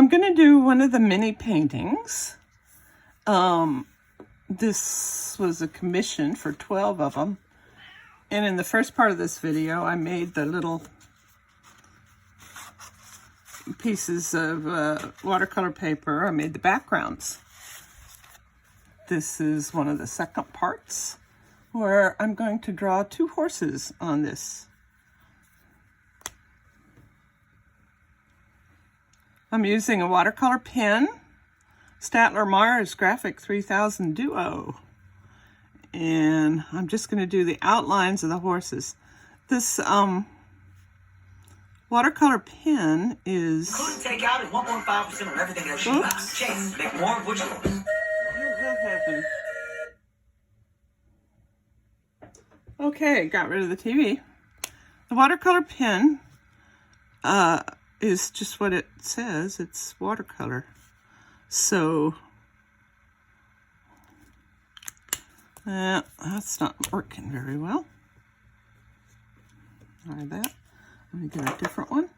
I'm going to do one of the mini paintings. This was a commission for 12 of them. And in the first part of this video, I made the little pieces of watercolor paper. I made the backgrounds. This is one of the second parts where I'm going to draw 2 horses on this. I'm using a watercolor pen, Staedtler Mars Graphic 3000 Duo. And I'm just going to do the outlines of the horses. This watercolor pen is... Including takeout and 1.5% on everything else you buy. Chase, make more of what you want. How did that happen? Okay, got rid of the TV. The watercolor pen is just what it says. It's watercolor. So, that's not working very well. Try that. Let me get a different one.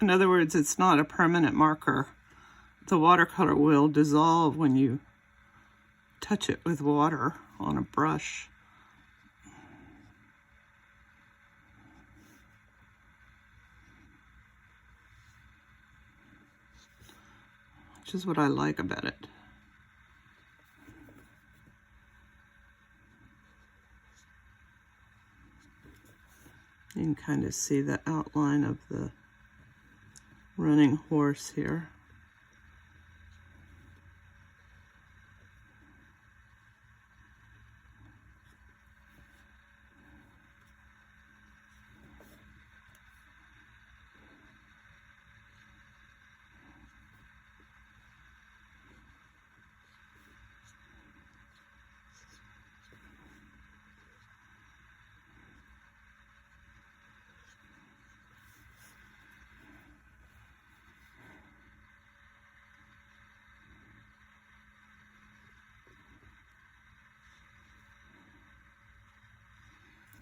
In other words, it's not a permanent marker. The watercolor will dissolve when you touch it with water on a brush. Which is what I like about it. You can kind of see the outline of the running horse here.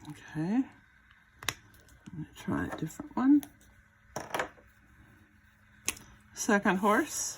Okay, I'm going to try a different one. Second horse.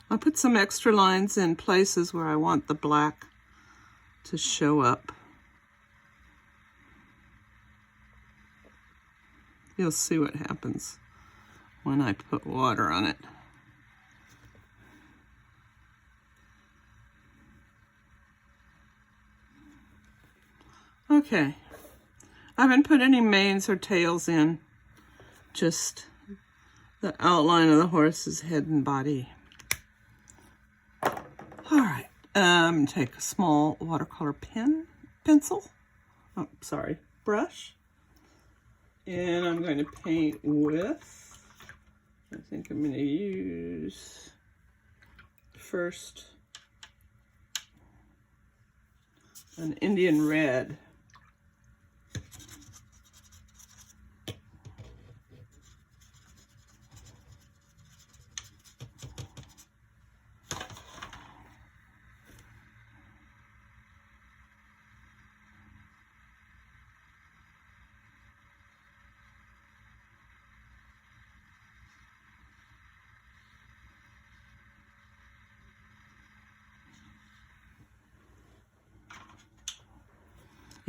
I put some extra lines in places where I want the black to show up. You'll see what happens when I put water on it. Okay, I haven't put any manes or tails in, just the outline of the horse's head and body. All right, take a small watercolor brush, and I'm going to paint with, I think I'm going to use first an Indian red.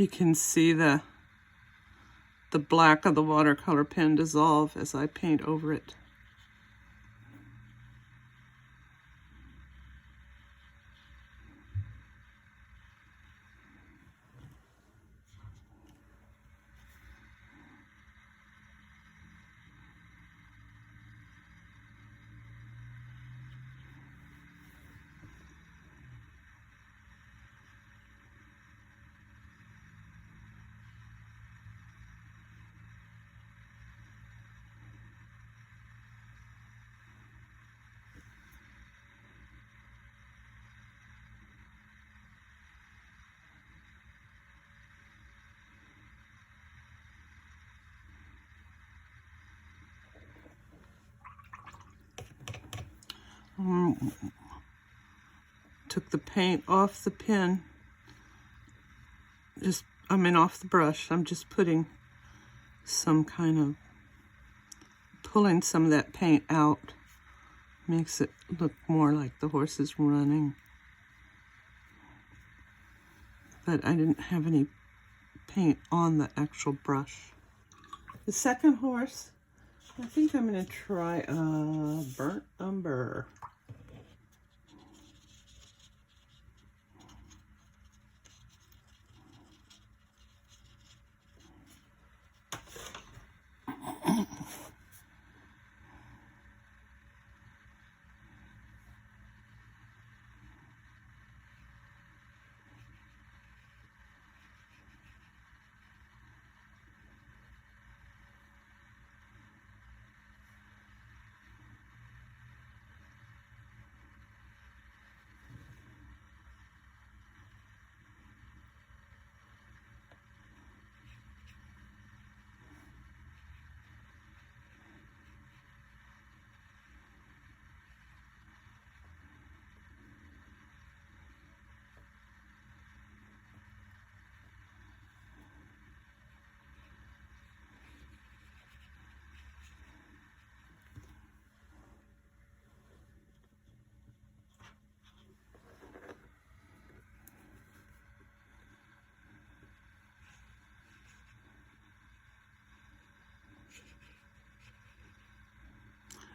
You can see the black of the watercolor pen dissolve as I paint over it. Took the paint off the pen, off the brush. I'm just putting some kind of, pulling some of that paint out. Makes it look more like the horse is running. But I didn't have any paint on the actual brush. The second horse, I think I'm going to try burnt umber.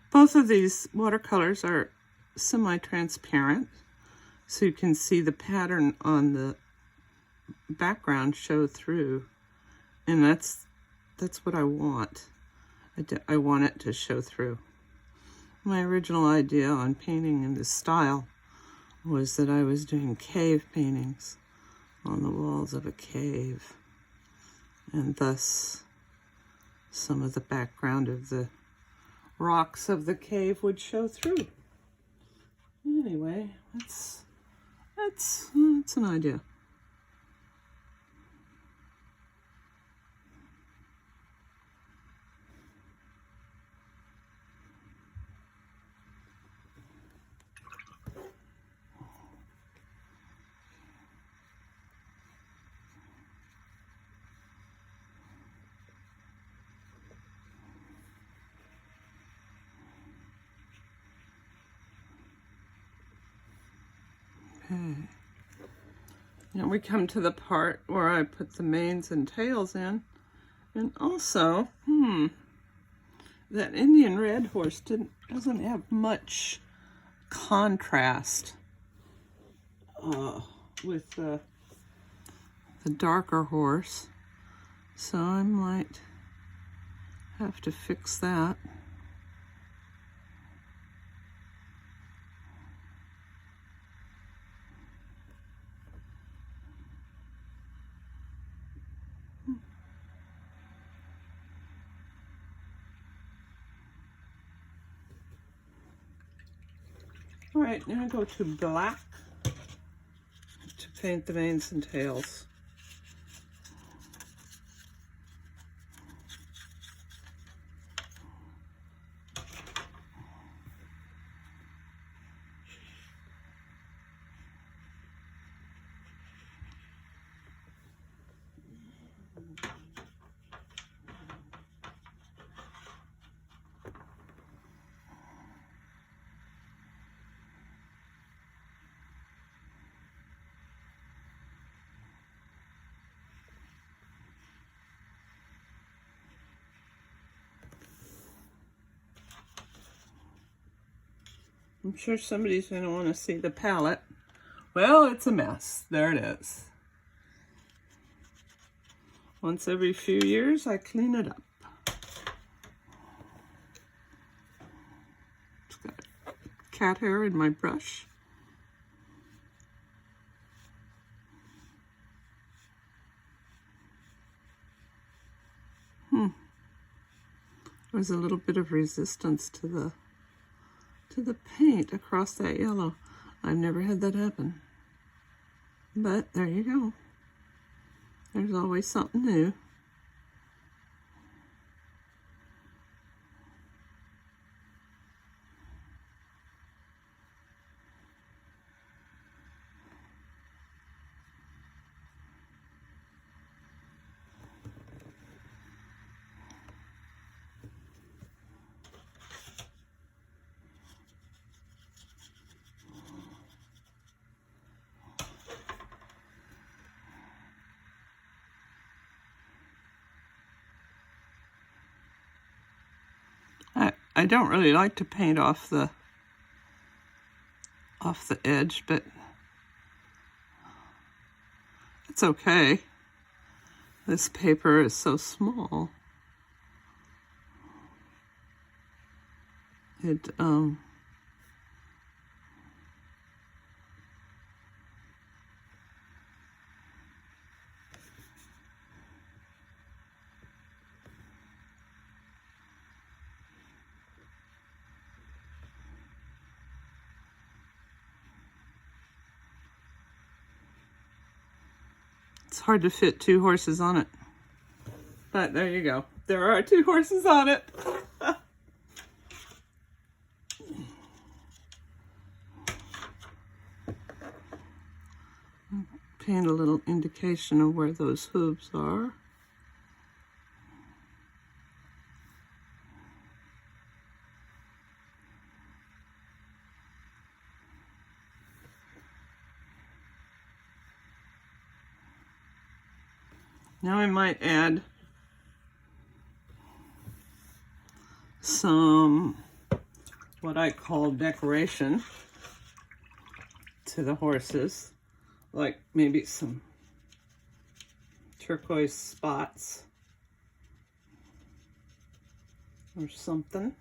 Both of these watercolors are semi-transparent, so you can see the pattern on the background show through, and that's what I want. I want it to show through. My original idea on painting in this style was that I was doing cave paintings on the walls of a cave, and thus some of the background of the rocks of the cave would show through. Anyway, that's an idea. Okay. Now we come to the part where I put the manes and tails in. And also, that Indian red horse doesn't have much contrast with the darker horse. So I might have to fix that. All right, now I go to black to paint the manes and tails. I'm sure somebody's going to want to see the palette. Well, it's a mess. There it is. Once every few years, I clean it up. It's got cat hair in my brush. There's a little bit of resistance to the paint across that yellow. I've never had that happen. But there you go. There's always something new. I don't really like to paint off the edge, but it's okay. This paper is so small. It's hard to fit 2 horses on it. But there you go. There are 2 horses on it. Paint a little indication of where those hooves are. Now I might add some what I call decoration to the horses, like maybe some turquoise spots or something.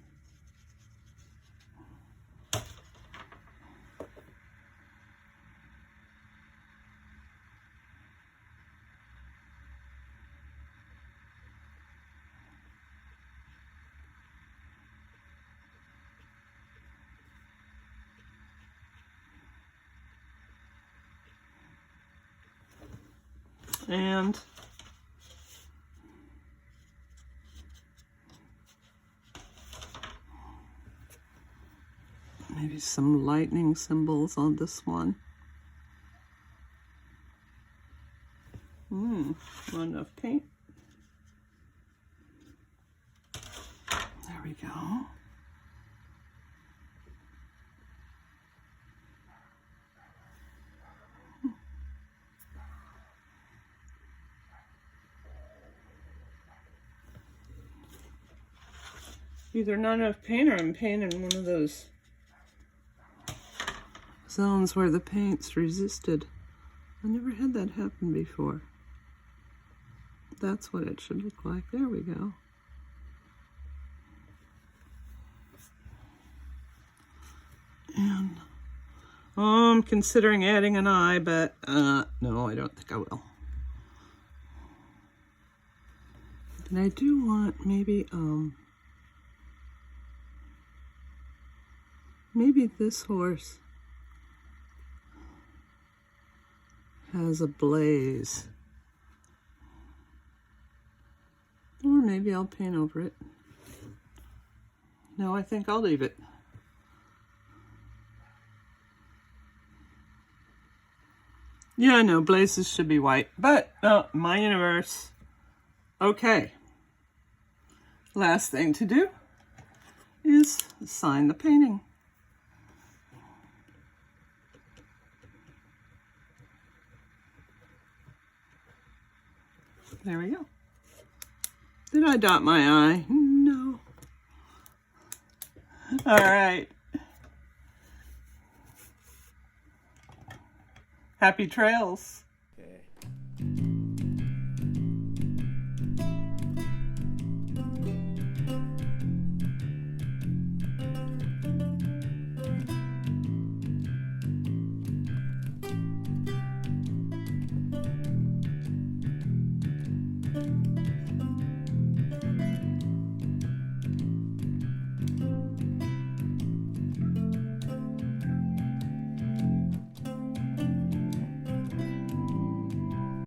And maybe some lightning symbols on this one. Not enough paint. There we go. Either not enough paint or I'm painting one of those zones where the paint's resisted. I never had that happen before. That's what it should look like. There we go. And I'm considering adding an eye, but no, I don't think I will. And I do want maybe maybe this horse has a blaze. Or maybe I'll paint over it. No, I think I'll leave it. Yeah, no, blazes should be white, but my universe. Okay. Last thing to do is sign the painting. There we go. Did I dot my I? No. All right. Happy trails.